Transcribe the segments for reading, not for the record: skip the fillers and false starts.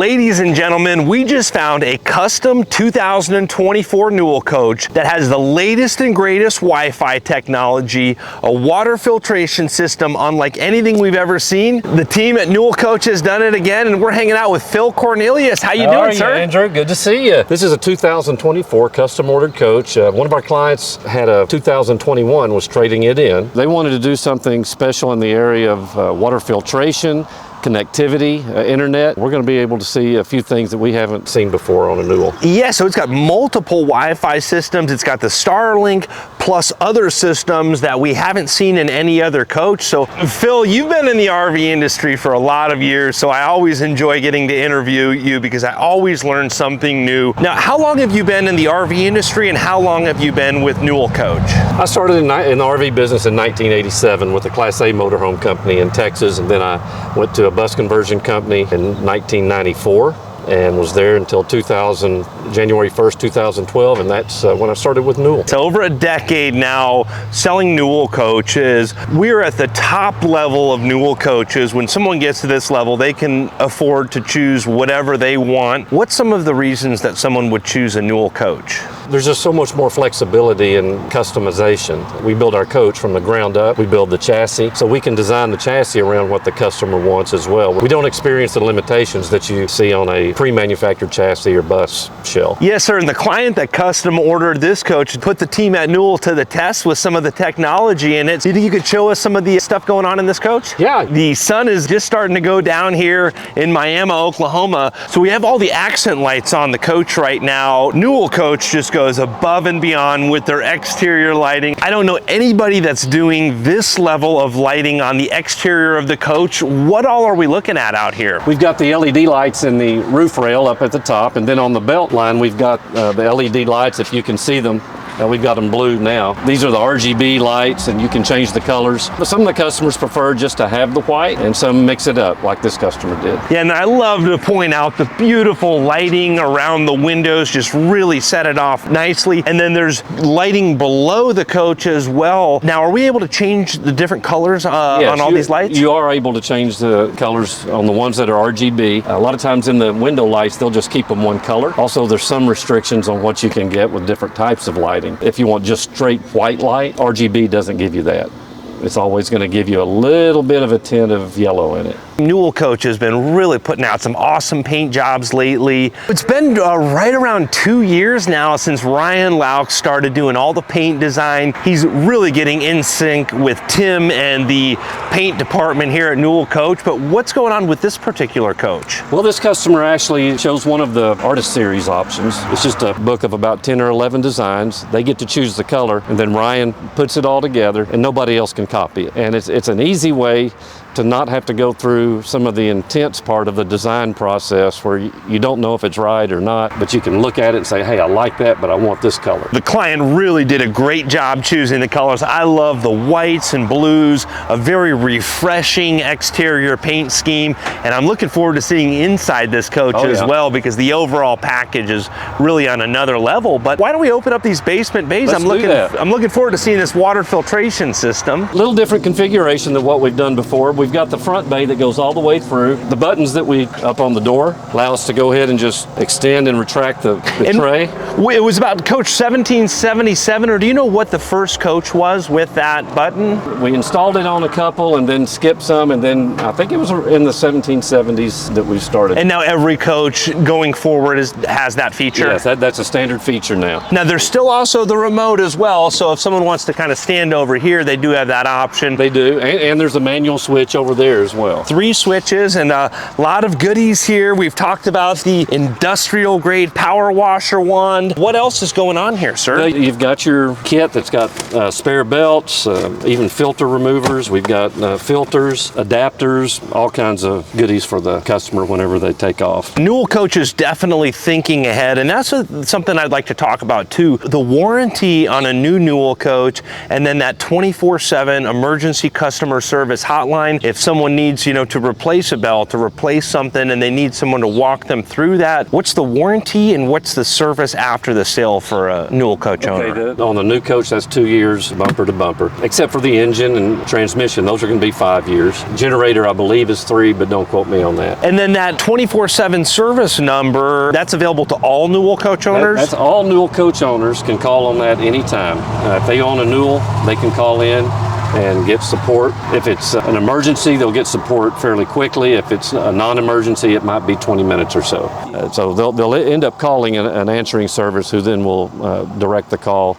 Ladies and gentlemen, we just found a custom 2024 Newell Coach that has the latest and greatest Wi-Fi technology, a water filtration system unlike anything we've ever seen. The team at Newell Coach has done it again, and we're hanging out with Phil Cornelius. How you doing, sir? Andrew? Good to see you. This is a 2024 custom ordered coach. One of our clients had a 2021, was trading it in. They wanted to do something special in the area of water filtration, connectivity, internet. We're going to be able to see a few things that we haven't seen before on a Newell. Yeah, so it's got multiple Wi-Fi systems. It's got the Starlink plus other systems that we haven't seen in any other coach. So Phil, you've been in the RV industry for a lot of years, so I always enjoy getting to interview you because I always learn something new. Now, how long have you been in the RV industry and how long have you been with Newell Coach? I started in the RV business in 1987 with a Class A motorhome company in Texas, and then I went to a bus conversion company in 1994 and was there until January 1st, 2012, and that's when I started with Newell. So over a decade now selling Newell coaches. We're at the top level of Newell coaches. When someone gets to this level, they can afford to choose whatever they want. What's some of the reasons that someone would choose a Newell coach? There's just so much more flexibility and customization. We build our coach from the ground up. We build the chassis, so we can design the chassis around what the customer wants as well. We don't experience the limitations that you see on a pre-manufactured chassis or bus shell. Yes, sir, and the client that custom ordered this coach put the team at Newell to the test with some of the technology in it. Do you think you could show us some of the stuff going on in this coach? Yeah. The sun is just starting to go down here in Miami, Oklahoma. So we have all the accent lights on the coach right now. Newell Coach just goes above and beyond with their exterior lighting. I don't know anybody that's doing this level of lighting on the exterior of the coach. What all are we looking at out here? We've got the LED lights in the roof rail up at the top, and then on the belt line we've got the LED lights, if you can see them. We've got them blue now. These are the RGB lights, and you can change the colors. But some of the customers prefer just to have the white, and some mix it up like this customer did. Yeah, and I love to point out the beautiful lighting around the windows, just really set it off nicely. And then there's lighting below the coach as well. Now, are we able to change the different colors on all these lights? You are able to change the colors on the ones that are RGB. A lot of times in the window lights, they'll just keep them one color. Also, there's some restrictions on what you can get with different types of lighting. If you want just straight white light, RGB doesn't give you that. It's always going to give you a little bit of a tint of yellow in it. Newell Coach has been really putting out some awesome paint jobs lately. It's been right around 2 years now since Ryan Lauk started doing all the paint design. He's really getting in sync with Tim and the paint department here at Newell Coach. But what's going on with this particular coach? Well, this customer actually chose one of the Artist Series options. It's just a book of about 10 or 11 designs. They get to choose the color, and then Ryan puts it all together, and nobody else can copy it. And it's an easy way to not have to go through some of the intense part of the design process where you don't know if it's right or not, but you can look at it and say, hey, I like that, but I want this color. The client really did a great job choosing the colors. I love the whites and blues, a very refreshing exterior paint scheme, and I'm looking forward to seeing inside this coach as well, because the overall package is really on another level. But why don't we open up these basement bays? I'm looking forward to seeing this water filtration system. A little different configuration than what we've done before. We've got the front bay that goes all the way through. The buttons that we up on the door allow us to go ahead and just extend and retract the tray. It was about Coach 1777, or do you know what the first coach was with that button? We installed it on a couple and then skipped some, and then I think it was in the 1770s that we started. And now every coach going forward has that feature? Yes, that's a standard feature now. Now there's still also the remote as well, so if someone wants to kind of stand over here, they do have that option. They do, and there's a manual switch over there as well. 3 switches and a lot of goodies here. We've talked about the industrial grade power washer wand. What else is going on here, sir? You've got your kit that's got spare belts, even filter removers. We've got filters, adapters, all kinds of goodies for the customer whenever they take off. Newell Coach is definitely thinking ahead, and that's something I'd like to talk about too. The warranty on a new Newell Coach, and then that 24/7 emergency customer service hotline. if someone needs, to replace a belt, to replace something, and they need someone to walk them through that, what's the warranty and what's the service after the sale for a Newell Coach owner? On the new Coach, that's 2 years, bumper to bumper, except for the engine and transmission. Those are going to be 5 years. Generator, I believe, is 3, but don't quote me on that. And then that 24/7 service number, that's available to all Newell Coach owners? That's all Newell Coach owners can call on that anytime. If they own a Newell, they can call in and get support. If it's an emergency, they'll get support fairly quickly. If it's a non-emergency, it might be 20 minutes or so. So they'll end up calling an answering service who then will direct the call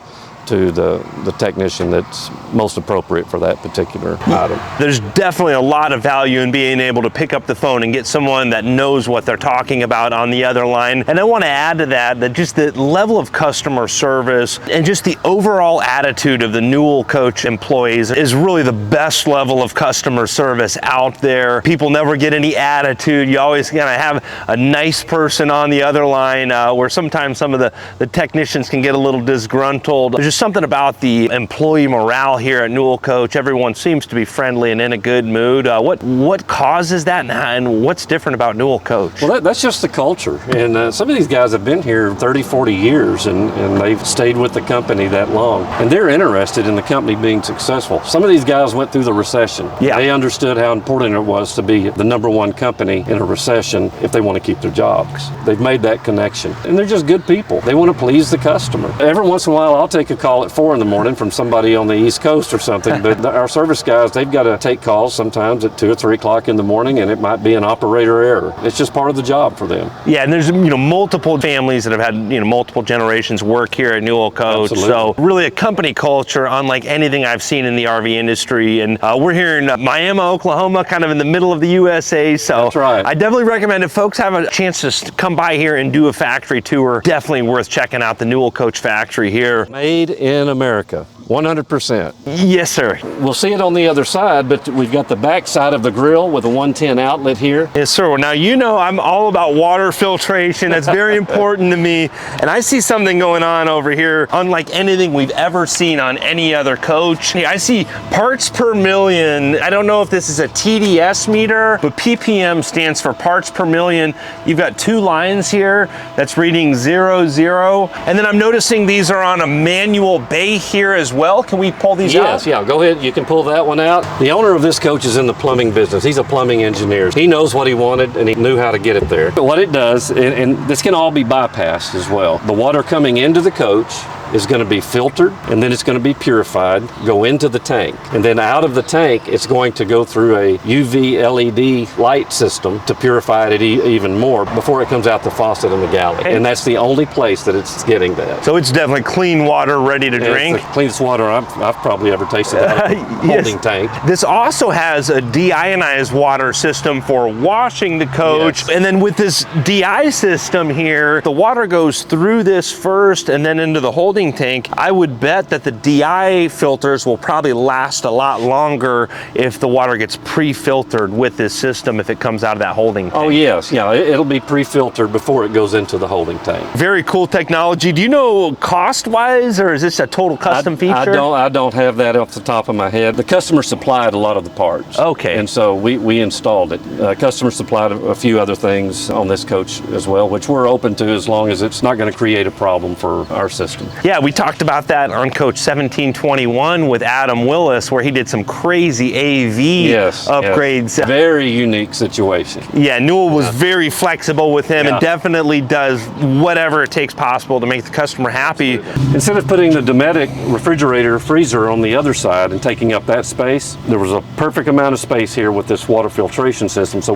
to the technician that's most appropriate for that particular item. There's definitely a lot of value in being able to pick up the phone and get someone that knows what they're talking about on the other line. And I want to add to that just the level of customer service and just the overall attitude of the Newell Coach employees is really the best level of customer service out there. People never get any attitude. You always gotta have a nice person on the other line where sometimes some of the technicians can get a little disgruntled. There's just something about the employee morale here at Newell Coach. Everyone seems to be friendly and in a good mood. What causes that, and what's different about Newell Coach? Well, that's just the culture. And some of these guys have been here 30, 40 years, and they've stayed with the company that long. And they're interested in the company being successful. Some of these guys went through the recession. Yeah. They understood how important it was to be the #1 company in a recession if they want to keep their jobs. They've made that connection. And they're just good people. They want to please the customer. Every once in a while, I'll take a call at 4 in the morning from somebody on the East Coast or something, but our service guys, they've got to take calls sometimes at 2 or 3 o'clock in the morning, and it might be an operator error. It's just part of the job for them. Yeah, and there's multiple families that have had multiple generations work here at Newell Coach. Absolutely. So really a company culture unlike anything I've seen in the RV industry. And we're here in Miami, Oklahoma, kind of in the middle of the USA. So that's right. I definitely recommend if folks have a chance to come by here and do a factory tour, definitely worth checking out the Newell Coach factory here. Made in America, 100%. Yes, sir. We'll see it on the other side, but we've got the back side of the grill with a 110 outlet here. Yes, sir. Well, now I'm all about water filtration. That's very important to me. And I see something going on over here unlike anything we've ever seen on any other Coach. I see parts per million. I don't know if this is a TDS meter, but PPM stands for parts per million. You've got 2 lines here that's reading 00. And then I'm noticing these are on a manual bay here as well. Can we pull these out? Yes, yeah, go ahead. You can pull that one out. The owner of this Coach is in the plumbing business. He's a plumbing engineer. He knows what he wanted and he knew how to get it there. But what it does, and this can all be bypassed as well. The water coming into the Coach is going to be filtered, and then it's going to be purified, go into the tank. And then out of the tank, it's going to go through a UV LED light system to purify it even more before it comes out the faucet in the galley. And that's the only place that it's getting that. So it's definitely clean water, ready to drink. It's the cleanest water I've probably ever tasted out of a holding tank. This also has a deionized water system for washing the Coach. Yes. And then with this DI system here, the water goes through this first and then into the holding tank. I would bet that the DI filters will probably last a lot longer if the water gets pre-filtered with this system if it comes out of that holding tank. Oh yes, yeah, it'll be pre-filtered before it goes into the holding tank. Very cool technology. Do you know cost-wise, or is this a total custom feature? I don't have that off the top of my head. The customer supplied a lot of the parts. Okay. And so we installed it. Customer supplied a few other things on this Coach as well, which we're open to as long as it's not going to create a problem for our system. Yeah, we talked about that on Coach 1721 with Adam Willis, where he did some crazy AV upgrades. Yes. Very unique situation. Yeah, Newell was very flexible with him and definitely does whatever it takes possible to make the customer happy. Instead of putting the Dometic refrigerator freezer on the other side and taking up that space, there was a perfect amount of space here with this water filtration system, so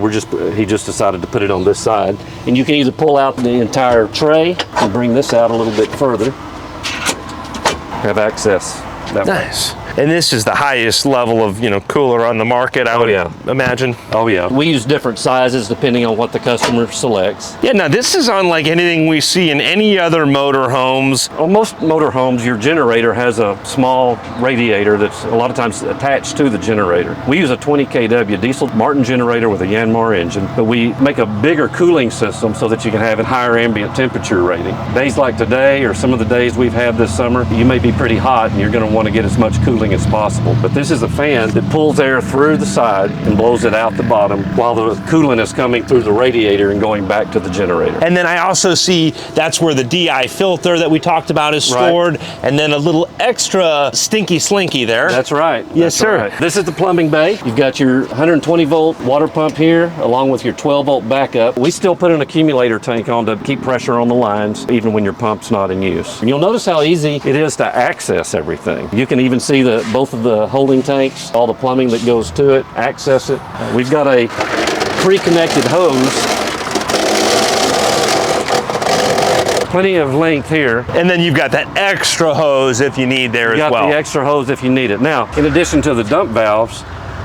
he just decided to put it on this side. And you can either pull out the entire tray and bring this out a little bit further. Have access that way. Nice. And this is the highest level of, cooler on the market, I would imagine. Oh yeah. We use different sizes depending on what the customer selects. Yeah, now this is unlike anything we see in any other motorhomes. On most motorhomes, your generator has a small radiator that's a lot of times attached to the generator. We use a 20 kW diesel Martin generator with a Yanmar engine, but we make a bigger cooling system so that you can have a higher ambient temperature rating. Days like today, or some of the days we've had this summer, you may be pretty hot and you're going to want to get as much cooling cooling as possible. But this is a fan that pulls air through the side and blows it out the bottom while the coolant is coming through the radiator and going back to the generator. And then I also see that's where the DI filter that we talked about is stored, and then a little extra stinky slinky there. That's right. Yes, sir. Right. This is the plumbing bay. You've got your 120 volt water pump here, along with your 12 volt backup. We still put an accumulator tank on to keep pressure on the lines, even when your pump's not in use. And you'll notice how easy it is to access everything. You can even see both of the holding tanks, all the plumbing that goes to it, access it. We've got a pre-connected hose. Plenty of length here. And then you've got that extra hose if you need there as well. You got the extra hose if you need it. Now, in addition to the dump valves,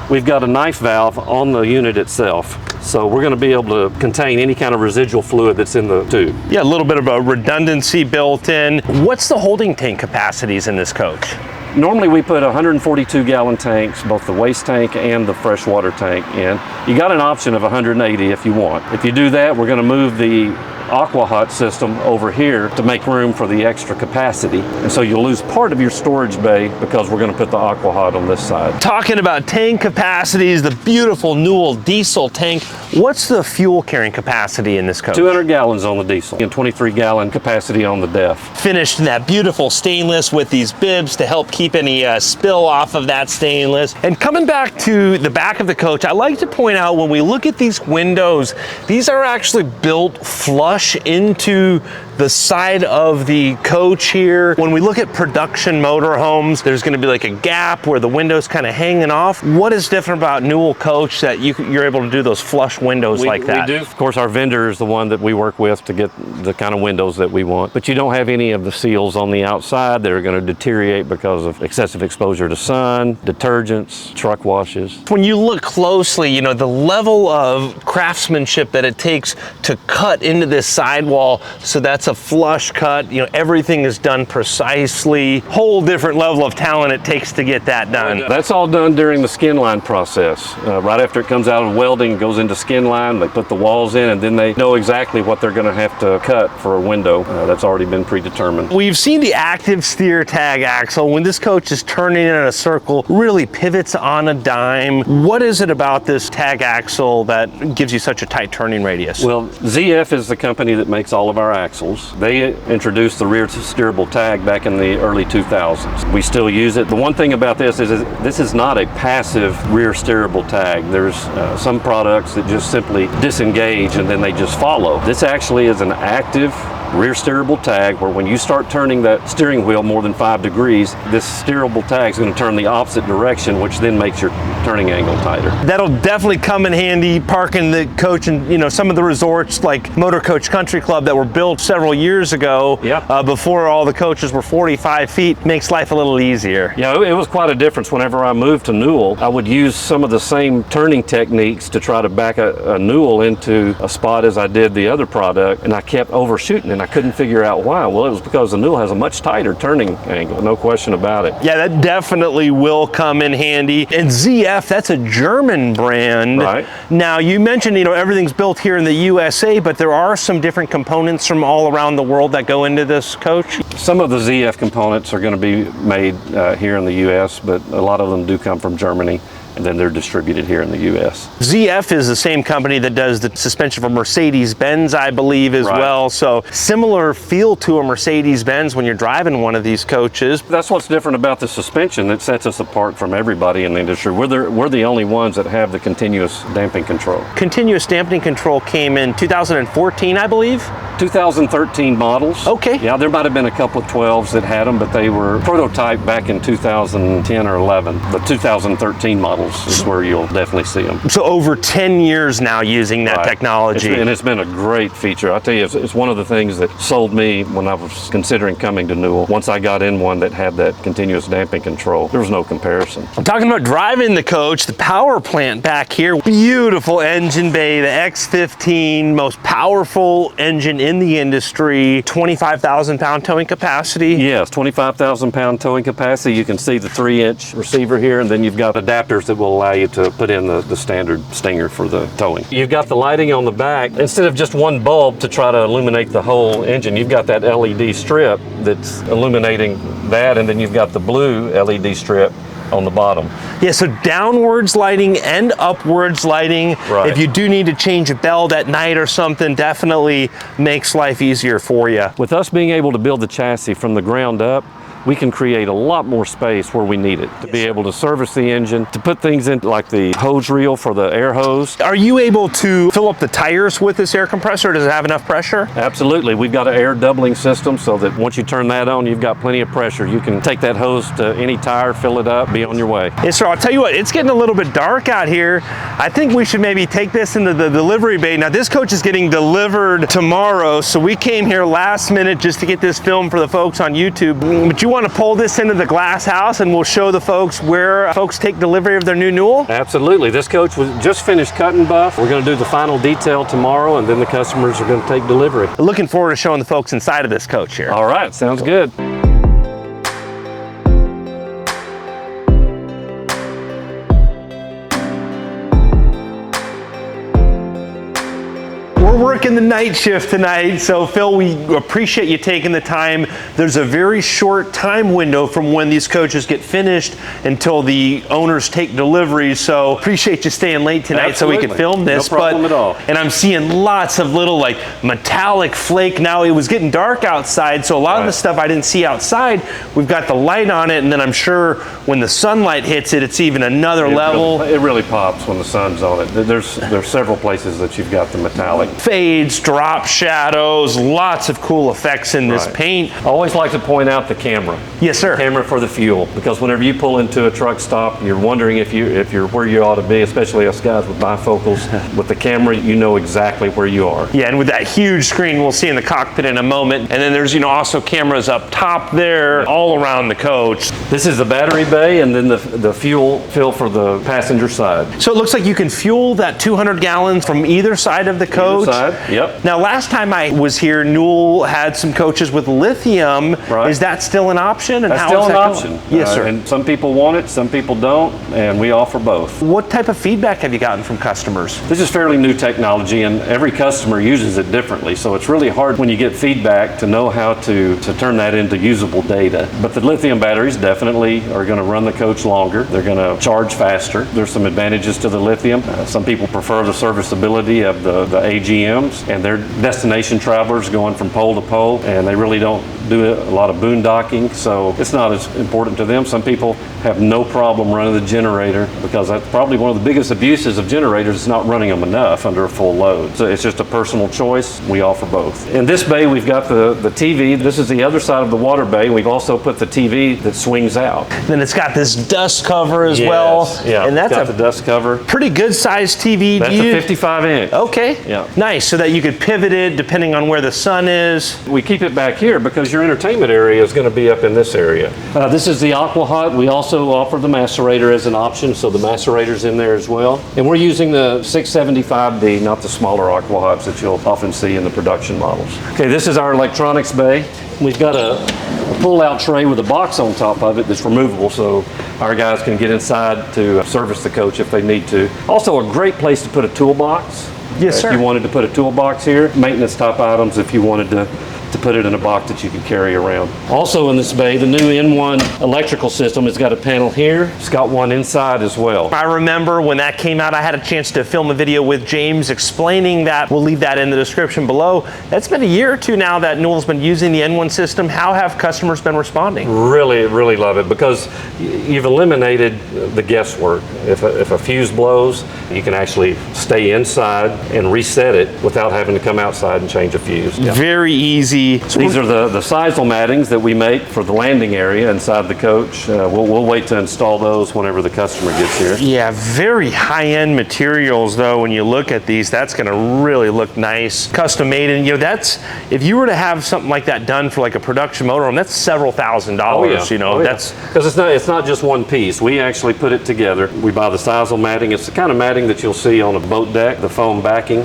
we've got a knife valve on the unit itself. So we're going to be able to contain any kind of residual fluid that's in the tube. Yeah, a little bit of a redundancy built in. What's the holding tank capacities in this coach? Normally we put 142 gallon tanks, both the waste tank and the freshwater tank in. You got an option of 180 if you want. If you do that, we're going to move the aqua hot system over here to make room for the extra capacity. And so you'll lose part of your storage bay because we're going to put the aqua hot on this side. Talking about tank capacities, the beautiful Newell diesel tank, what's the fuel carrying capacity in this coach? 200 gallons on the diesel and 23 gallon capacity on the DEF. Finished in that beautiful stainless with these bibs to help keep any spill off of that stainless. And coming back to the back of the coach, I like to point out when we look at these windows, these are actually built flush into the side of the coach here. When we look at production motorhomes, there's going to be like a gap where the window's kind of hanging off. What is different about Newell Coach that you're able to do those flush windows like that? We do. Of course, our vendor is the one that we work with to get the kind of windows that we want. But you don't have any of the seals on the outside that are going to deteriorate because of excessive exposure to sun, detergents, truck washes. When you look closely, you know, the level of craftsmanship that it takes to cut into this sidewall, so that's a flush cut, you know, everything is done precisely. Whole different level of talent it takes to get that done. That's all done during the skin line process. Right after it comes out of welding, it goes into skin line, they put the walls in, and then they know exactly what they're going to have to cut for a window. That's already been predetermined. We've seen the active steer tag axle. When this coach is turning in a circle, really pivots on a dime. What is it about this tag axle that gives you such a tight turning radius? Well, ZF is the company that makes all of our axles. They introduced the rear steerable tag back in the early 2000s. We still use it. The one thing about this is not a passive rear steerable tag. There's some products that just simply disengage and then they just follow. This actually is an active rear steerable tag where when you start turning that steering wheel more than 5 degrees, this steerable tag is going to turn the opposite direction, which then makes your turning angle tighter. That'll definitely come in handy parking the coach in, you know, some of the resorts like Motor Coach Country Club that were built several years ago. Yep. Before all the coaches were 45 feet. Makes life a little easier. Yeah, it was quite a difference. Whenever I moved to Newell, I would use some of the same turning techniques to try to back a Newell into a spot as I did the other product, and I kept overshooting it. I couldn't figure out why. Well, it was because the Newell has a much tighter turning angle, no question about it. Yeah, that definitely will come in handy. And ZF, that's a German brand. Right. Now, you mentioned, you know, everything's built here in the USA, but there are some different components from all around the world that go into this coach. Some of the ZF components are going to be made here in the US, but a lot of them do come from Germany, and then they're distributed here in the U.S. ZF is the same company that does the suspension for Mercedes-Benz, I believe, as well. So similar feel to a Mercedes-Benz when you're driving one of these coaches. That's what's different about the suspension that sets us apart from everybody in the industry. We're the only ones that have the continuous damping control. Continuous damping control came in 2014, I believe? 2013 models. Okay. Yeah, there might have been a couple of 12s that had them, but they were prototyped back in 2010 or 11. The 2013 models is where you'll definitely see them. So over 10 years now using that technology. And it's been a great feature. I tell you, it's one of the things that sold me when I was considering coming to Newell. Once I got in one that had that continuous damping control, there was no comparison. I'm talking about driving the coach, the power plant back here. Beautiful engine bay, the X15, most powerful engine in the industry, 25,000 pound towing capacity. Yes, 25,000 pound towing capacity. You can see the 3-inch receiver here, and then you've got adapters that will allow you to put in the standard stinger for the towing. You've got the lighting on the back. Instead of just one bulb to try to illuminate the whole engine, you've got that LED strip that's illuminating that, and then you've got the blue LED strip on the bottom. Yeah, so downwards lighting and upwards lighting. Right. If you do need to change a belt at night or something, definitely makes life easier for you. With us being able to build the chassis from the ground up, we can create a lot more space where we need it to be able to service the engine, to put things in like the hose reel for the air hose. Are you able to fill up the tires with this air compressor? Does it have enough pressure? Absolutely. We've got an air doubling system so that once you turn that on, you've got plenty of pressure. You can take that hose to any tire, fill it up, be on your way. Yes, sir. I'll tell you what, it's getting a little bit dark out here. I think we should maybe take this into the delivery bay. Now, this coach is getting delivered tomorrow, so we came here last minute just to get this film for the folks on YouTube. But you want to pull this into the glass house and we'll show the folks where folks take delivery of their new Newell? Absolutely. This coach was just finished cut and buff. We're going to do the final detail tomorrow, and then the customers are going to take delivery. Looking forward to showing the folks inside of this coach here. All right, sounds good. We're working the night shift tonight, so Phil, we appreciate you taking the time. There's a very short time window from when these coaches get finished until the owners take deliveries, so appreciate you staying late tonight. Absolutely. So we could film this. No problem at all. And I'm seeing lots of little like metallic flake. Now it was getting dark outside, so a lot of the stuff I didn't see outside, we've got the light on it, and then I'm sure when the sunlight hits it, it's even another level. It really pops when the sun's on it. There's several places that you've got the metallic. Fades, drop shadows, lots of cool effects in this paint. I always like to point out the camera. Yes, sir. Camera for the fuel, because whenever you pull into a truck stop, you're wondering if you're where you ought to be, especially us guys with bifocals. With the camera, you know exactly where you are. Yeah, and with that huge screen we'll see in the cockpit in a moment. And then there's, also cameras up top there, all around the coach. This is the battery bay, and then the fuel fill for the passenger side. So it looks like you can fuel that 200 gallons from either side of the coach. Either side, yep. Now, last time I was here, Newell had some coaches with lithium. Right. Is that still an option? And That's how still is an that option. going? Yes, sir. And some people want it, some people don't, and we offer both. What type of feedback have you gotten from customers? This is fairly new technology, and every customer uses it differently, so it's really hard when you get feedback to know how to turn that into usable data. But the lithium batteries definitely are going to run the coach longer. They're going to charge faster. There's some advantages to the lithium. Some people prefer the serviceability of the AGMs, and they're destination travelers going from pole to pole, and they really don't do a lot of boondocking, so it's not as important to them. Some people have no problem running the generator, because that's probably one of the biggest abuses of generators is not running them enough under a full load. So it's just a personal choice. We offer both. In this bay, we've got the TV. This is the other side of the water bay. We've also put the TV that swings out. Then it's got this dust cover as well. Yeah, and that's got the dust cover. pretty good sized TV. That's a 55 inch. Okay. Yeah. Nice, so that you could pivot it depending on where the sun is. We keep it back here because your entertainment area is going to be up in this area. This is the Aqua Hot. We also offer the macerator as an option, so the macerator's in there as well. And we're using the 675D, not the smaller Aqua Hots that you'll often see in the production models. Okay, this is our electronics bay. We've got a pull-out tray with a box on top of it that's removable, so our guys can get inside to service the coach if they need to. Also a great place to put a toolbox. Yes, sir. If you wanted to put a toolbox here, maintenance type items if you wanted to put it in a box that you could carry around. Also in this bay, the new N1 electrical system has got a panel here. It's got one inside as well. I remember when that came out, I had a chance to film a video with James explaining that. We'll leave that in the description below. It's been a year or two now that Newell's been using the N1 system. How have customers been responding? Really, really love it, because you've eliminated the guesswork. If a fuse blows, you can actually stay inside and reset it without having to come outside and change a fuse. Very easy. These are the sisal mattings that we make for the landing area inside the coach. We'll wait to install those whenever the customer gets here. Yeah, very high-end materials though. When you look at these, that's going to really look nice, custom made. And that's, if you were to have something like that done for like a production motorhome, that's several $1,000s. That's because it's not just one piece. We actually put it together. We buy the sisal matting. It's the kind of matting that you'll see on a boat deck. The foam backing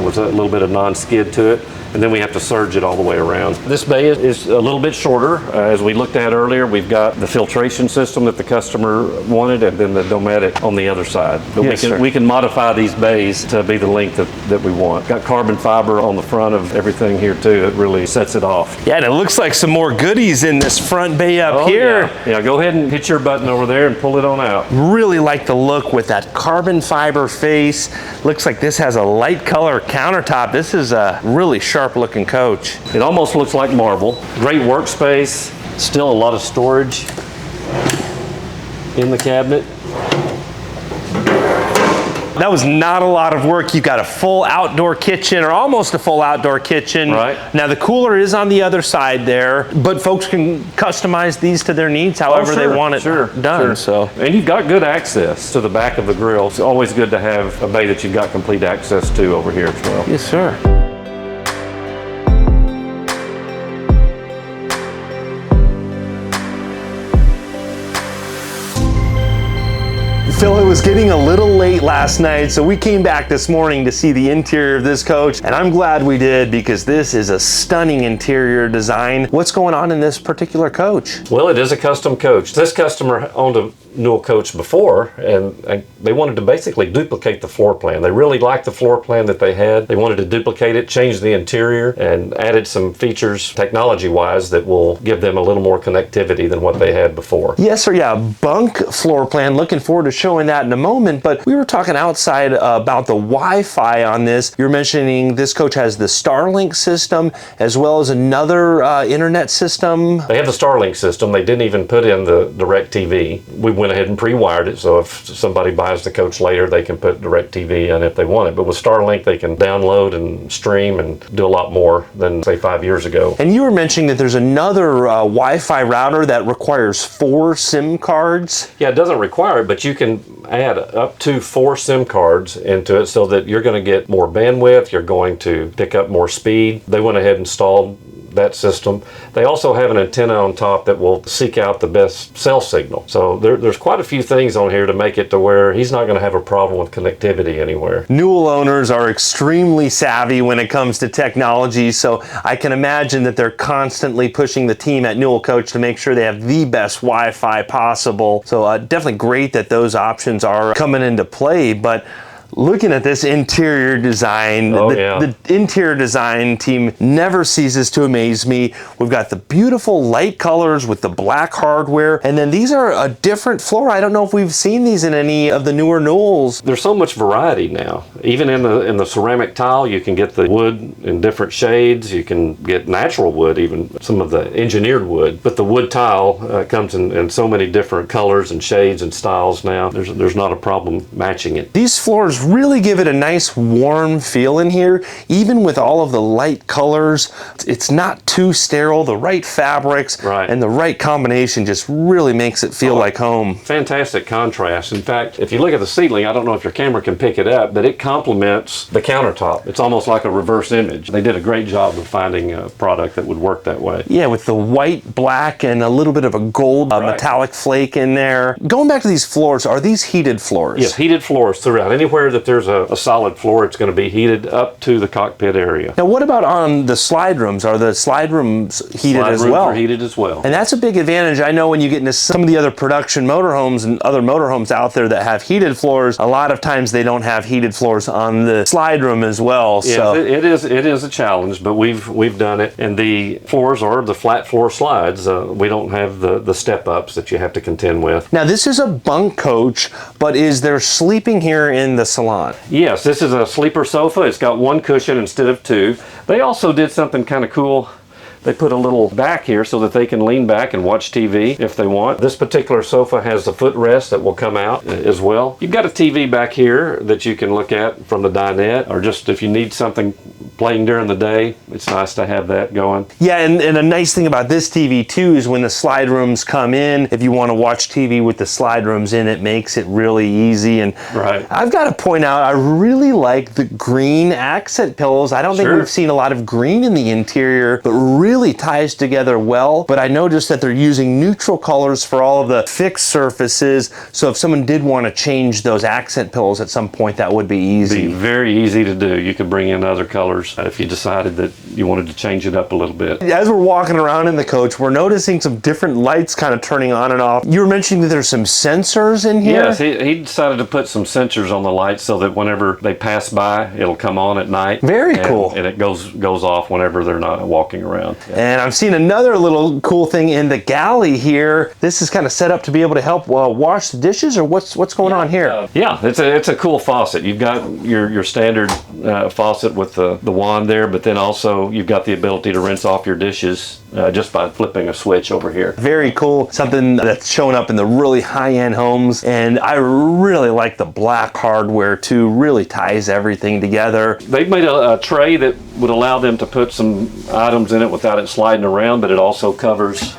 with a little bit of non-skid to it. and then we have to serge it all the way around. This bay is a little bit shorter. As we looked at earlier, we've got the filtration system that the customer wanted, and then the Dometic on the other side. But Yes, we can modify these bays to be the length that we want. Got carbon fiber on the front of everything here too. It really sets it off. Yeah, and it looks like some more goodies in this front bay up here. Yeah, go ahead and hit your button over there and pull it on out. Really like the look with that carbon fiber face. Looks like this has a light color countertop. This is a really sharp looking coach. It almost looks like marble. Great workspace. Still a lot of storage in the cabinet. That was not a lot of work. You've got a full outdoor kitchen, or almost a full outdoor kitchen. Right. Now the cooler is on the other side there, but folks can customize these to their needs however they want it done. So. And you've got good access to the back of the grill. It's always good to have a bay that you've got complete access to over here as well. Yes, sir. Phil, it was getting a little late last night, so we came back this morning to see the interior of this coach, and I'm glad we did because this is a stunning interior design. What's going on in this particular coach? Well, it is a custom coach. This customer owned a Newell Coach before, and they wanted to basically duplicate the floor plan. They really liked the floor plan that they had. They wanted to duplicate it, change the interior, and added some features technology-wise that will give them a little more connectivity than what they had before. Yes, sir. Yeah, Bunk floor plan. Looking forward to showing that in a moment, but we were talking outside about the Wi-Fi on this. You're mentioning this coach has the Starlink system as well as another internet system. They have the Starlink system. They didn't even put in the DirecTV. We went ahead and pre-wired it, so if somebody buys the coach later, they can put DirecTV in if they want it. But with Starlink, they can download and stream and do a lot more than, say, 5 years ago. And you were mentioning that there's another Wi-Fi router that requires 4 SIM cards. Yeah, it doesn't require it, but you can add up to 4 SIM cards into it so that you're going to get more bandwidth, you're going to pick up more speed. They went ahead and installed that system. They also have an antenna on top that will seek out the best cell signal. So there's quite a few things on here to make it to where he's not going to have a problem with connectivity anywhere. Newell owners are extremely savvy when it comes to technology, so I can imagine that they're constantly pushing the team at Newell Coach to make sure they have the best Wi-Fi possible. So definitely great that those options are coming into play, but looking at this interior design, the interior design team never ceases to amaze me. We've got the beautiful light colors with the black hardware, and then these are a different floor. I don't know if we've seen these in any of the newer Newells. There's so much variety now. Even in the ceramic tile, you can get the wood in different shades. You can get natural wood, even some of the engineered wood. But the wood tile comes in so many different colors and shades and styles now. There's not a problem matching it. These floors really give it a nice warm feel in here, even with all of the light colors. It's not too sterile. The right fabrics and the right combination just really makes it feel like home. Fantastic contrast. In fact, if you look at the ceiling, I don't know if your camera can pick it up, but it complements the countertop. It's almost like a reverse image. They did a great job of finding a product that would work that way. Yeah, with the white, black, and a little bit of a gold metallic flake in there. Going back to these floors, are these heated floors? Yes, heated floors throughout. Anywhere that there's a solid floor, it's going to be heated up to the cockpit area. Now, what about on the slide rooms? Are the slide rooms heated as well? Slide rooms are heated as well. And that's a big advantage. I know when you get into some of the other production motorhomes and other motorhomes out there that have heated floors, a lot of times they don't have heated floors on the slide room as well. Yeah, so it is a challenge, but we've done it. And the floors are the flat floor slides. We don't have the step ups that you have to contend with. Now, this is a bunk coach, but is there sleeping here in the salon? Yes, this is a sleeper sofa. It's got 1 cushion instead of 2. They also did something kind of cool. They put a little back here so that they can lean back and watch TV if they want. This particular sofa has a footrest that will come out as well. You've got a TV back here that you can look at from the dinette, or just if you need something playing during the day, it's nice to have that going. Yeah, and a nice thing about this TV too is when the slide rooms come in, if you want to watch TV with the slide rooms in, it makes it really easy. And I've got to point out, I really like the green accent pillows. I don't think we've seen a lot of green in the interior, but really ties together well. But I noticed that they're using neutral colors for all of the fixed surfaces, so if someone did want to change those accent pillows at some point, that would be easy. It'd be very easy to do. You could bring in other colors colors if you decided that you wanted to change it up a little bit. As we're walking around in the coach, we're noticing some different lights kind of turning on and off. You were mentioning that there's some sensors in here? Yes, he decided to put some sensors on the lights so that whenever they pass by, it'll come on at night. Very cool. And it goes off whenever they're not walking around. Yeah. And I've seen another little cool thing in the galley here. This is kind of set up to be able to help wash the dishes, or what's going on here? Yeah, it's a cool faucet. You've got your standard faucet with the wand there, but then also you've got the ability to rinse off your dishes just by flipping a switch over here. Very cool. Something that's showing up in the really high-end homes, and I really like the black hardware too. Really ties everything together. They've made a tray that would allow them to put some items in it without it sliding around, but it also covers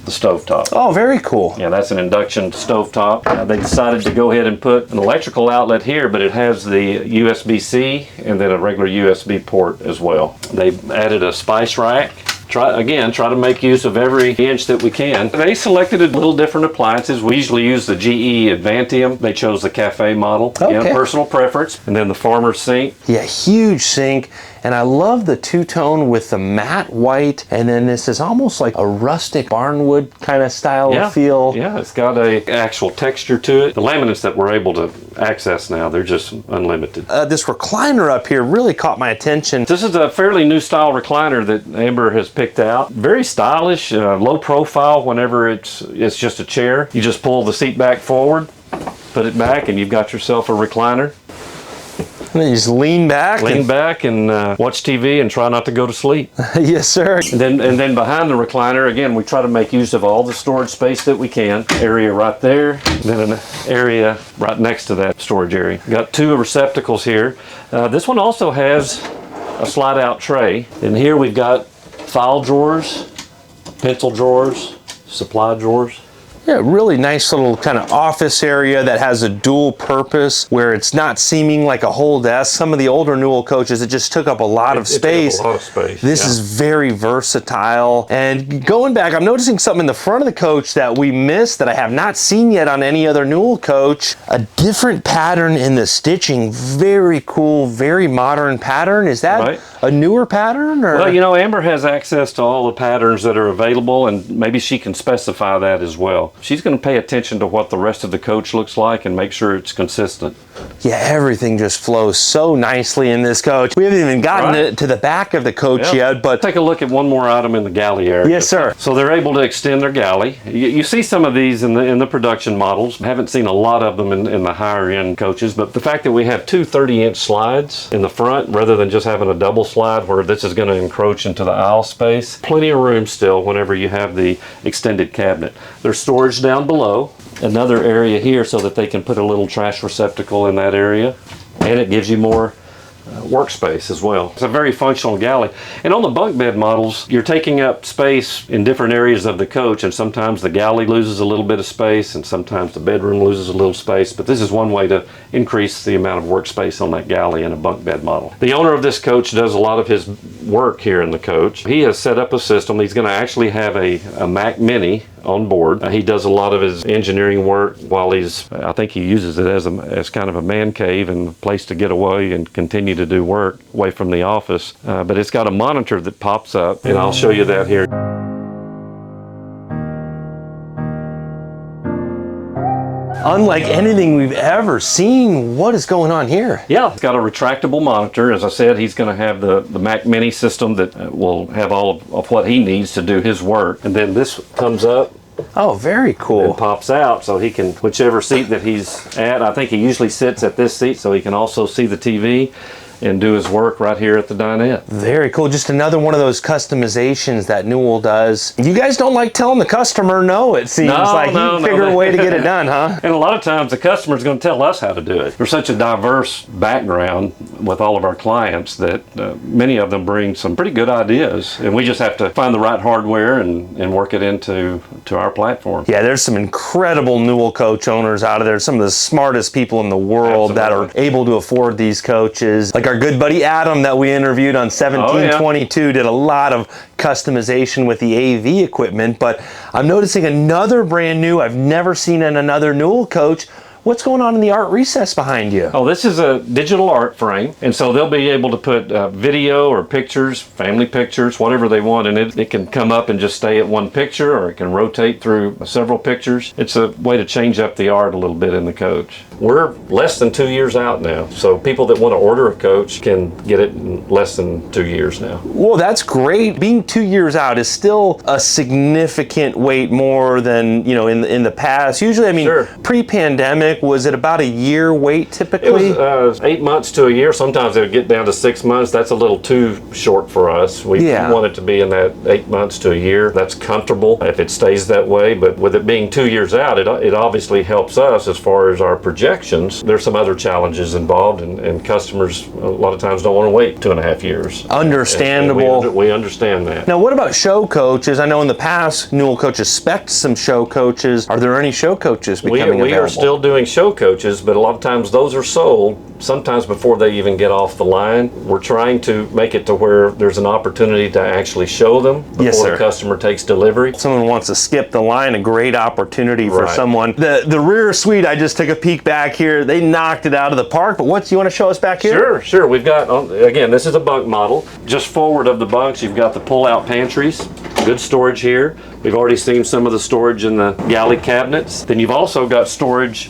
the stovetop. Oh, very cool. Yeah, that's an induction stovetop. They decided to go ahead and put an electrical outlet here, but it has the USB-C and then a regular USB port as well. They added a spice rack. Try to make use of every inch that we can. They selected a little different appliances. We usually use the GE Advantium. They chose the cafe model. Okay. Again, personal preference. And then the farmer's sink. Yeah, huge sink. And I love the two-tone with the matte white, and then this is almost like a rustic barnwood kind of style of feel. Yeah, it's got a actual texture to it. The laminates that we're able to access now, they're just unlimited. This recliner up here really caught my attention. This is a fairly new style recliner that Amber has picked out. Very stylish, low profile whenever it's just a chair. You just pull the seat back forward, put it back, and you've got yourself a recliner. And then you just lean back. Lean back and watch TV and try not to go to sleep. Yes, sir. And then behind the recliner, again, we try to make use of all the storage space that we can. Area right there, and then an area right next to that storage area. Got two receptacles here. This one also has a slide-out tray. And here we've got file drawers, pencil drawers, supply drawers. Yeah, really nice little kind of office area that has a dual purpose where it's not seeming like a whole desk. Some of the older Newell coaches, it just took up a lot of space. It took up a lot of space. This is very versatile. And going back, I'm noticing something in the front of the coach that we missed that I have not seen yet on any other Newell coach. A different pattern in the stitching. Very cool, very modern pattern. Is that a newer pattern? Or? Well, you know, Amber has access to all the patterns that are available, and maybe she can specify that as well. She's going to pay attention to what the rest of the coach looks like and make sure it's consistent. Yeah, everything just flows so nicely in this coach. We haven't even gotten to the back of the coach yet, but... Take a look at one more item in the galley area. Yes, sir. So they're able to extend their galley. You see some of these in the production models. I haven't seen a lot of them in the higher end coaches, but the fact that we have two 30-inch slides in the front rather than just having a double slide where this is going to encroach into the aisle space. Plenty of room still whenever you have the extended cabinet. There's storage down below, another area here so that they can put a little trash receptacle in that area, and it gives you more workspace as well. It's a very functional galley. And on the bunk bed models, you're taking up space in different areas of the coach, and sometimes the galley loses a little bit of space and sometimes the bedroom loses a little space, but this is one way to increase the amount of workspace on that galley in a bunk bed model. The owner of this coach does a lot of his work here in the coach. He has set up a system. He's going to actually have a Mac Mini on board. He does a lot of his engineering work while I think he uses it as kind of a man cave and a place to get away and continue to do work away from the office. But it's got a monitor that pops up, and I'll show you that here. Unlike anything we've ever seen, what is going on here? Yeah, it's got a retractable monitor. As I said, he's going to have the Mac Mini system that will have all of what he needs to do his work. And then this comes up. Oh, very cool. And pops out so he can, whichever seat that he's at, I think he usually sits at this seat so he can also see the TV and do his work right here at the dinette. Very cool. Just another one of those customizations that Newell does. You guys don't like telling the customer no, it seems like you figure a way to get it done, huh? And a lot of times the customer's going to tell us how to do it. We're such a diverse background with all of our clients that many of them bring some pretty good ideas, and we just have to find the right hardware and work it into our platform. Yeah, there's some incredible Newell coach owners out of there, some of the smartest people in the world that are able to afford these coaches. Like our good buddy Adam that we interviewed on 1722 did a lot of customization with the AV equipment, but I'm noticing another brand new, I've never seen in another Newell coach, What's going on in the art recess behind you? Oh, this is a digital art frame, and so they'll be able to put video or pictures, family pictures, whatever they want, and it can come up and just stay at one picture, or it can rotate through several pictures. It's a way to change up the art a little bit in the coach. We're less than 2 years out now, so people that want to order a coach can get it in less than 2 years now. Well, that's great. Being 2 years out is still a significant wait more than, you know, in the past. Usually, I mean, Sure. Pre-pandemic, was it about a year wait typically? It was 8 months to a year. Sometimes it would get down to 6 months. That's a little too short for us. We want it to be in that 8 months to a year. That's comfortable if it stays that way. But with it being 2 years out, it obviously helps us as far as our projections. There's some other challenges involved, and customers a lot of times don't want to wait 2.5 years. Understandable. And we understand that. Now, what about show coaches? I know in the past, Newell Coach has spec'd some show coaches. Are there any show coaches becoming We available? are still doing show coaches, but a lot of times those are sold sometimes before they even get off the line. We're trying to make it to where there's an opportunity to actually show them before the customer takes delivery. Someone wants to skip the line, a great opportunity for someone. The rear suite, I just took a peek back here. They knocked it out of the park, but what do you want to show us back here? Sure. We've got, again, this is a bunk model. Just forward of the bunks, you've got the pull-out pantries. Good storage here. We've already seen some of the storage in the galley cabinets. Then you've also got storage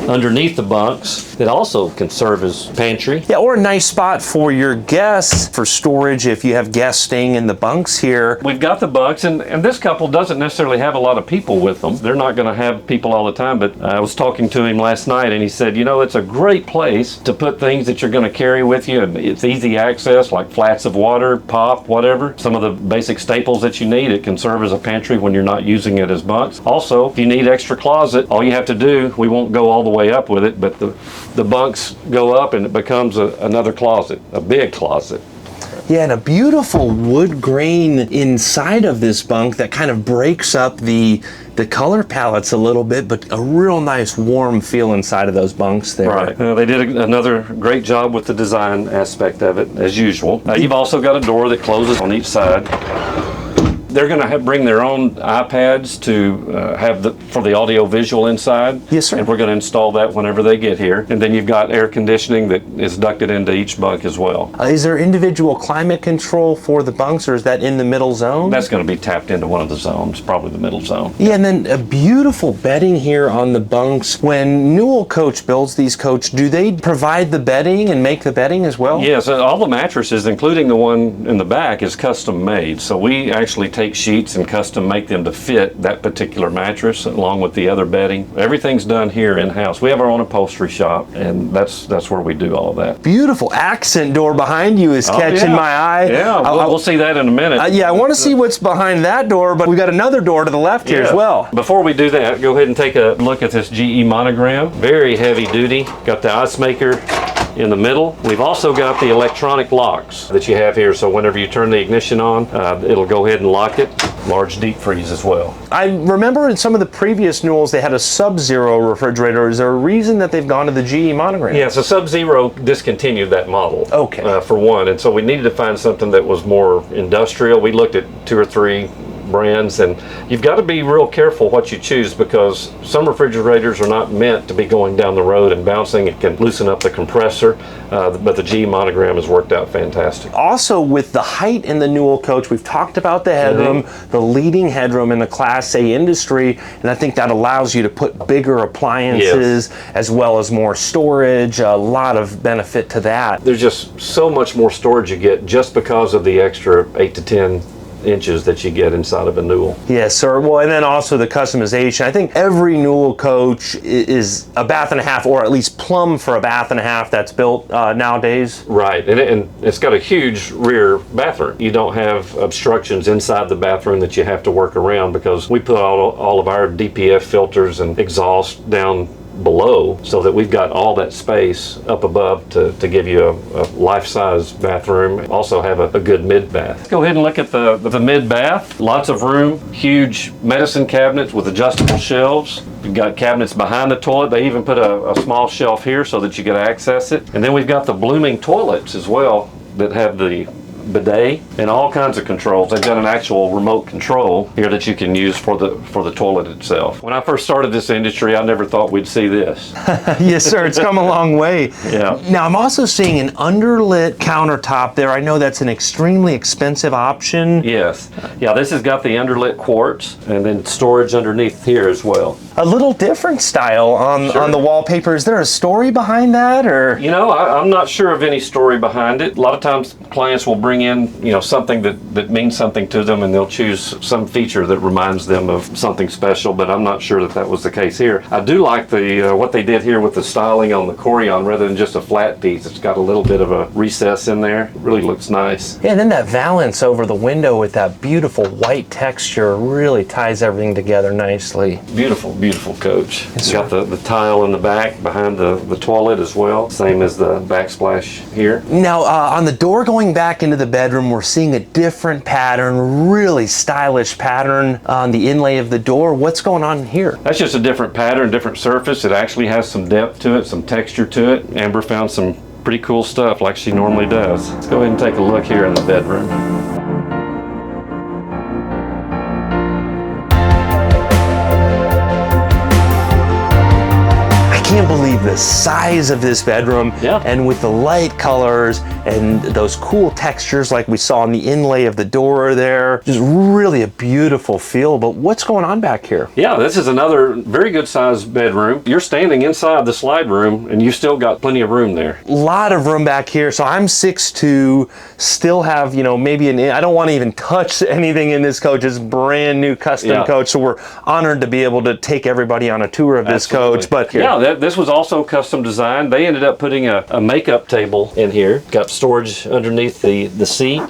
underneath the bunks that also can serve as pantry. Yeah, or a nice spot for your guests for storage if you have guests staying in the bunks here. We've got the bunks, and this couple doesn't necessarily have a lot of people with them. They're not going to have people all the time, but I was talking to him last night, and he said, you know, it's a great place to put things that you're going to carry with you, and it's easy access, like flats of water, pop, whatever. Some of the basic staples that you need. It can serve as a pantry when you're not using it as bunks. Also, if you need extra closet, all you have to do, we won't go all the way up with it, but the bunks go up and it becomes another closet, a big closet. Yeah, and a beautiful wood grain inside of this bunk that kind of breaks up the color palettes a little bit, but a real nice warm feel inside of those bunks there. Right. They did another great job with the design aspect of it, as usual. You've also got a door that closes on each side. They're going to bring their own iPads to have for the audio visual inside. Yes, sir. And we're going to install that whenever they get here. And then you've got air conditioning that is ducted into each bunk as well. Is there individual climate control for the bunks, or is that in the middle zone? That's going to be tapped into one of the zones, probably the middle zone. Yeah, and then a beautiful bedding here on the bunks. When Newell Coach builds these, Coach, do they provide the bedding and make the bedding as well? Yes, all the mattresses, including the one in the back, is custom made. So we actually take sheets and custom make them to fit that particular mattress along with the other bedding. Everything's done here in-house. We have our own upholstery shop, and that's where we do all of that. Beautiful accent door behind you is catching my eye. Yeah, we'll see that in a minute. Yeah, I want to see what's behind that door, but we got another door to the left here as well. Before we do that, go ahead and take a look at this GE monogram. Very heavy duty. Got the ice maker in the middle. We've also got the electronic locks that you have here, so whenever you turn the ignition on, it'll go ahead and lock it. Large deep freeze as well. I remember in some of the previous Newells they had a Sub-Zero refrigerator. Is there a reason that they've gone to the GE monogram? Yeah, so Sub-Zero discontinued that model. Okay. For one, and so we needed to find something that was more industrial. We looked at 2 or 3 brands, and you've got to be real careful what you choose, because some refrigerators are not meant to be going down the road and bouncing. It can loosen up the compressor, but the GE monogram has worked out fantastic. Also, with the height in the Newell Coach, we've talked about the headroom, the leading headroom in the Class A industry, and I think that allows you to put bigger appliances as well as more storage, a lot of benefit to that. There's just so much more storage you get just because of the extra 8 to 10 inches that you get inside of a Newell. Yes, sir. Well, and then also the customization. I think every Newell Coach is a bath and a half, or at least plumbed for a bath and a half that's built nowadays. Right, and it's got a huge rear bathroom. You don't have obstructions inside the bathroom that you have to work around, because we put all of our DPF filters and exhaust down below, so that we've got all that space up above to give you a life-size bathroom. Also have a good mid-bath. Go ahead and look at the mid-bath. Lots of room, huge medicine cabinets with adjustable shelves. We've got cabinets behind the toilet. They even put a small shelf here so that you can access it. And then we've got the blooming toilets as well that have the bidet and all kinds of controls. They've got an actual remote control here that you can use for the toilet itself. When I first started this industry, I never thought we'd see this. Yes, sir. It's come a long way. Yeah. Now, I'm also seeing an underlit countertop there. I know that's an extremely expensive option. Yes. Yeah, this has got the underlit quartz and then storage underneath here as well. A little different style on the wallpaper. Is there a story behind that, or? You know, I'm not sure of any story behind it. A lot of times clients will bring in, something that means something to them, and they'll choose some feature that reminds them of something special, but I'm not sure that was the case here. I do like the what they did here with the styling on the Corian rather than just a flat piece. It's got a little bit of a recess in there. It really looks nice. Yeah, and then that valance over the window with that beautiful white texture really ties everything together nicely. Beautiful, beautiful coach. Yes, Got the tile in the back behind the toilet as well, same as the backsplash here. Now, on the door going back into the bedroom, we're seeing a different pattern, really stylish pattern on the inlay of the door. What's going on here? That's just a different pattern, different surface. It actually has some depth to it, some texture to it. Amber found some pretty cool stuff like she normally does. Let's go ahead and take a look here in the bedroom. I can't believe the size of this bedroom, and with the light colors and those cool textures like we saw on the inlay of the door there, just really a beautiful feel. But what's going on back here? Yeah, this is another very good sized bedroom. You're standing inside the slide room and you've still got plenty of room there. A lot of room back here. So I'm 6'2", still have, maybe I don't want to even touch anything in this coach. It's brand new custom coach. So we're honored to be able to take everybody on a tour of this coach. But yeah, this was also custom designed. They ended up putting a makeup table in here. Got storage underneath the seat.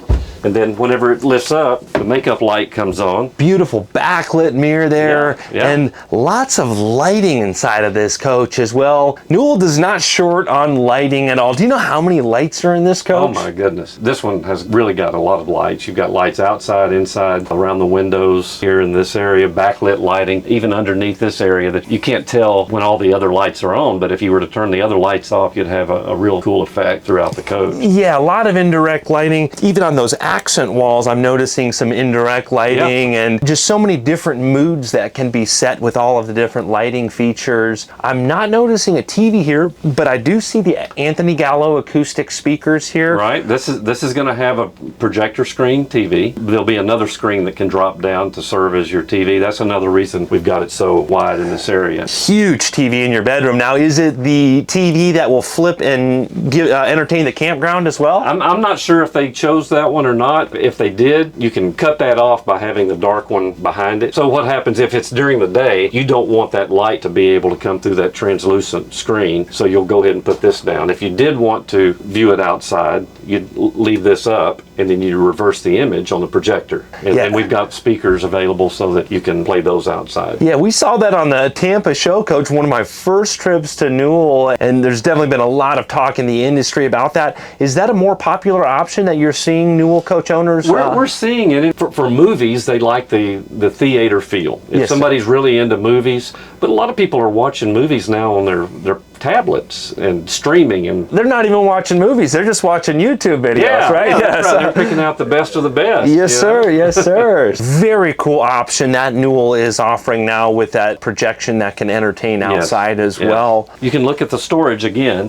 And then whenever it lifts up, the makeup light comes on. Beautiful backlit mirror there, and lots of lighting inside of this coach as well. Newell does not short on lighting at all. Do you know how many lights are in this coach? Oh my goodness. This one has really got a lot of lights. You've got lights outside, inside, around the windows here in this area, backlit lighting, even underneath this area that you can't tell when all the other lights are on, but if you were to turn the other lights off, you'd have a real cool effect throughout the coach. Yeah, a lot of indirect lighting. Even on those accent walls, I'm noticing some indirect lighting and just so many different moods that can be set with all of the different lighting features. I'm not noticing a TV here, but I do see the Anthony Gallo acoustic speakers here. Right, this is going to have a projector screen TV. There'll be another screen that can drop down to serve as your TV. That's another reason we've got it so wide in this area. Huge TV in your bedroom. Now, is it the TV that will flip and entertain the campground as well? I'm not sure if they chose that one or not. If they did, you can cut that off by having the dark one behind it. So what happens if it's during the day, you don't want that light to be able to come through that translucent screen, so you'll go ahead and put this down. If you did want to view it outside, you'd leave this up and then you reverse the image on the projector. And then we've got speakers available so that you can play those outside. Yeah, we saw that on the Tampa Showcoach, one of my first trips to Newell, and there's definitely been a lot of talk in the industry about that. Is that a more popular option that you're seeing Newell Coach owners? We're seeing it. For movies, they like the theater feel. If somebody's really into movies, but a lot of people are watching movies now on their tablets and streaming, and they're not even watching movies, they're just watching YouTube videos, right? Yes. Right. They're picking out the best of the best. Yes, sir. Yes, sir. Very cool option that Newell is offering now with that projection that can entertain outside as well. You can look at the storage again,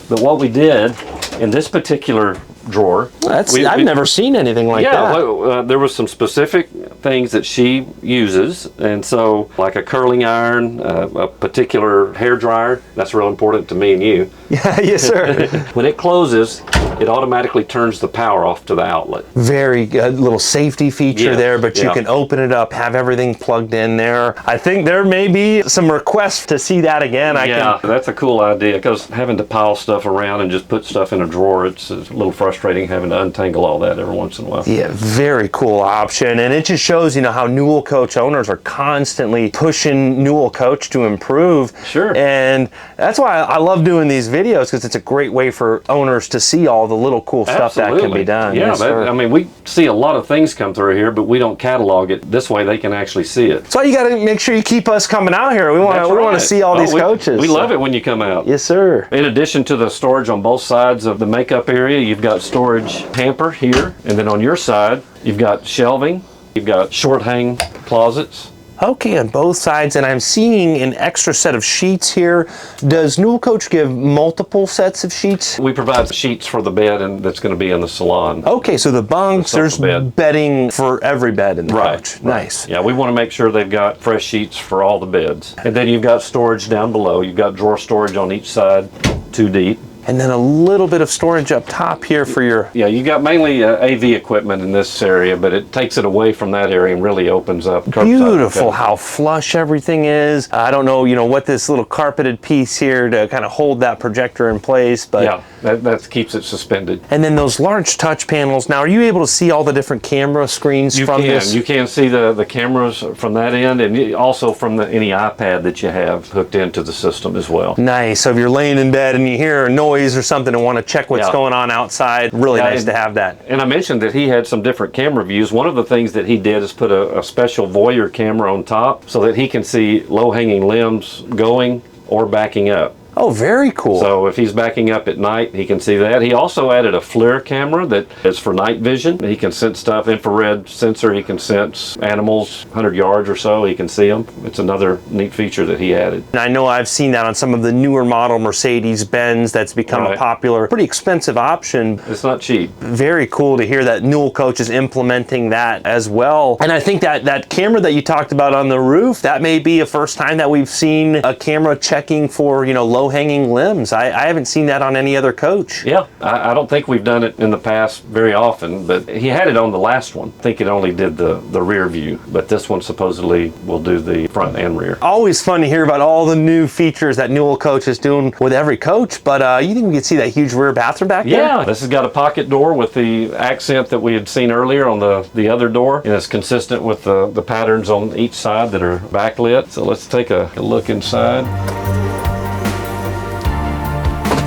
but what we did in this particular drawer. I've never seen anything like that. Well, there was some specific things that she uses, and so like a curling iron, a particular hair dryer, that's real important to me and you. Yeah, yes, sir. When it closes, it automatically turns the power off to the outlet. Very good little safety feature there, but you can open it up, have everything plugged in there. I think there may be some requests to see that again. That's a cool idea, because having to pile stuff around and just put stuff in a drawer, it's a little frustrating having to untangle all that every once in a while. Yeah, very cool option, and it just shows how Newell Coach owners are constantly pushing Newell Coach to improve. Sure. And that's why I love doing these videos, because it's a great way for owners to see all the little cool stuff that can be done. Yeah, I mean, we see a lot of things come through here, but we don't catalog it. This way they can actually see it. So you got to make sure you keep us coming out here. We want to see all these coaches. We love it when you come out. Yes, sir. In addition to the storage on both sides of the makeup area, you've got got storage hamper here, and then on your side, you've got shelving, you've got short hang closets. Okay, on both sides, and I'm seeing an extra set of sheets here. Does Newell Coach give multiple sets of sheets? We provide sheets for the bed, and that's going to be in the salon. Okay, so the bunks, there's bedding for every bed in the coach. Nice. Yeah, we want to make sure they've got fresh sheets for all the beds. And then you've got storage down below. You've got drawer storage on each side, 2 deep. And then a little bit of storage up top here for your... Yeah, you got mainly AV equipment in this area, but it takes it away from that area and really opens up. Beautiful how flush everything is. I don't know, what this little carpeted piece here to kind of hold that projector in place, but... Yeah, that keeps it suspended. And then those large touch panels. Now, are you able to see all the different camera screens from this? You can see the cameras from that end, and also from any iPad that you have hooked into the system as well. Nice. So if you're laying in bed and you hear a noise or something and want to check what's going on outside, really nice to have that. And I mentioned that he had some different camera views. One of the things that he did is put a special voyeur camera on top so that he can see low-hanging limbs going or backing up. Oh, very cool. So if he's backing up at night, he can see that. He also added a FLIR camera that is for night vision. He can sense stuff, infrared sensor. He can sense animals 100 yards or so. He can see them. It's another neat feature that he added. And I know I've seen that on some of the newer model Mercedes-Benz that's become a popular, pretty expensive option. It's not cheap. Very cool to hear that Newell Coach is implementing that as well. And I think that camera that you talked about on the roof, that may be a first time that we've seen a camera checking for, low-hanging limbs. I haven't seen that on any other coach. Yeah, I don't think we've done it in the past very often, but he had it on the last one. I think it only did the rear view, but this one supposedly will do the front and rear. Always fun to hear about all the new features that Newell Coach is doing with every coach, but you think we could see that huge rear bathroom back there? Yeah, this has got a pocket door with the accent that we had seen earlier on the other door, and it's consistent with the patterns on each side that are backlit. So let's take a look inside.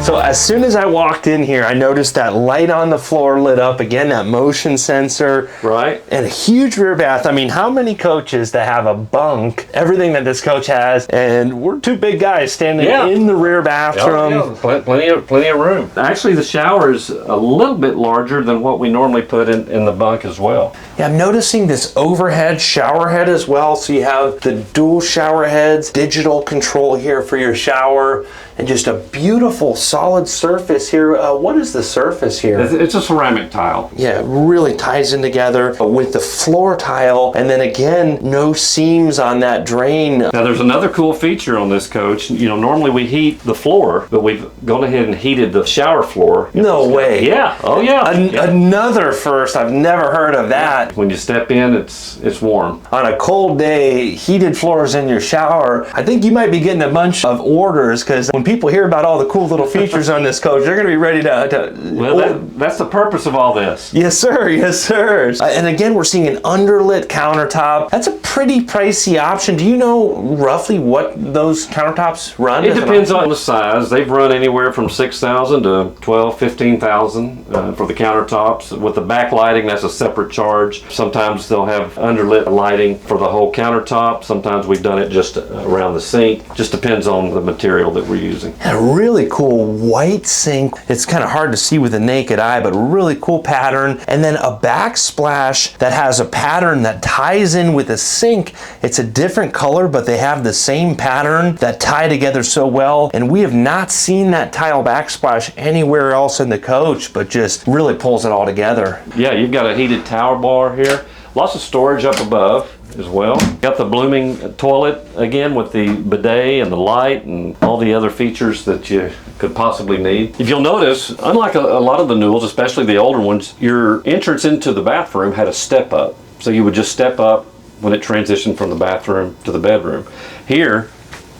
So as soon as I walked in here, I noticed that light on the floor lit up, again, that motion sensor. Right. And a huge rear bath. I mean, how many coaches that have a bunk, everything that this coach has, and we're two big guys standing in the rear bathroom. Yeah. Plenty of room. Actually, the shower is a little bit larger than what we normally put in the bunk as well. Yeah, I'm noticing this overhead shower head as well. So you have the dual shower heads, digital control here for your shower, and just a beautiful solid surface here. What is the surface here? It's a ceramic tile. Yeah, it really ties in together with the floor tile, and then again, no seams on that drain. Now there's another cool feature on this coach. Normally we heat the floor, but we've gone ahead and heated the shower floor. No way. Yeah. Oh yeah. Another first. I've never heard of that. When you step in, it's warm. On a cold day, heated floors in your shower. I think you might be getting a bunch of orders, because when people hear about all the cool little features on this coach, they're going to be ready to well, that's the purpose of all this. Yes, sir. Yes, sir. And again, we're seeing an underlit countertop. That's a pretty pricey option. Do you know roughly what those countertops run? It depends on the size. They've run anywhere from $6,000 to $12,000, $15,000 for the countertops. With the backlighting, that's a separate charge. Sometimes they'll have underlit lighting for the whole countertop. Sometimes we've done it just around the sink. Just depends on the material that we're using. And a really cool white sink. It's kind of hard to see with the naked eye, but really cool pattern. And then a backsplash that has a pattern that ties in with the sink. It's a different color, but they have the same pattern that tie together so well. And we have not seen that tile backsplash anywhere else in the coach, but just really pulls it all together. Yeah, you've got a heated tower bar here. Lots of storage up above as well. Got the blooming toilet again with the bidet and the light and all the other features that you could possibly need. If you'll notice, unlike a lot of the Newells, especially the older ones, your entrance into the bathroom had a step up. So you would just step up when it transitioned from the bathroom to the bedroom. Here,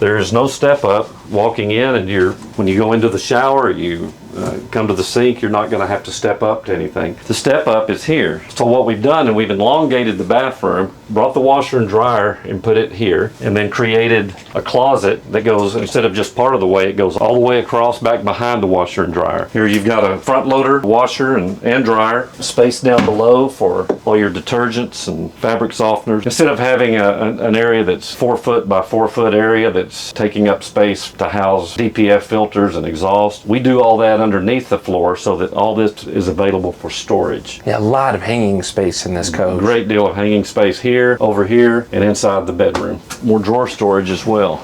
there's no step up walking in, and when you go into the shower, you come to the sink, you're not going to have to step up to anything. The step up is here. So what we've done, and we've elongated the bathroom brought the washer and dryer and put it here, and then created a closet that goes, instead of just part of the way, it goes all the way across back behind the washer and dryer. Here you've got a front loader washer and dryer, space down below for all your detergents and fabric softeners. Instead of having an area that's 4 foot by 4 foot area that's taking up space to house DPF filters and exhaust, we do all that underneath the floor so that all this is available for storage. Yeah, a lot of hanging space in this coach. Great deal of hanging space here, over here, and inside the bedroom. More drawer storage as well.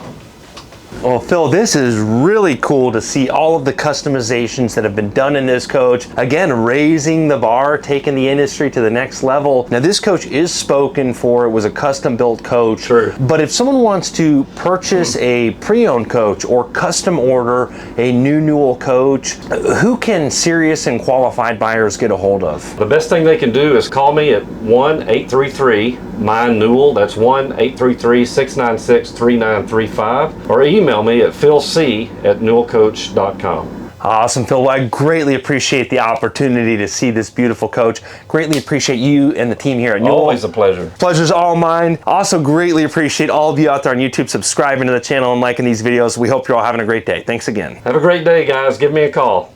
Well, Phil, this is really cool to see all of the customizations that have been done in this coach. Again, raising the bar, taking the industry to the next level. Now, this coach is spoken for. It was a custom-built coach. Sure. But if someone wants to purchase a pre-owned coach or custom order a new Newell coach, who can serious and qualified buyers get a hold of? The best thing they can do is call me at 1-833-MINE-NEWELL. That's 1-833-696-3935. Or email me at PhilC@newellcoach.com. Awesome, Phil. Well, I greatly appreciate the opportunity to see this beautiful coach. Greatly appreciate you and the team here at Newell. Always a pleasure. Pleasure's all mine. Also greatly appreciate all of you out there on YouTube subscribing to the channel and liking these videos. We hope you're all having a great day. Thanks again. Have a great day, guys. Give me a call.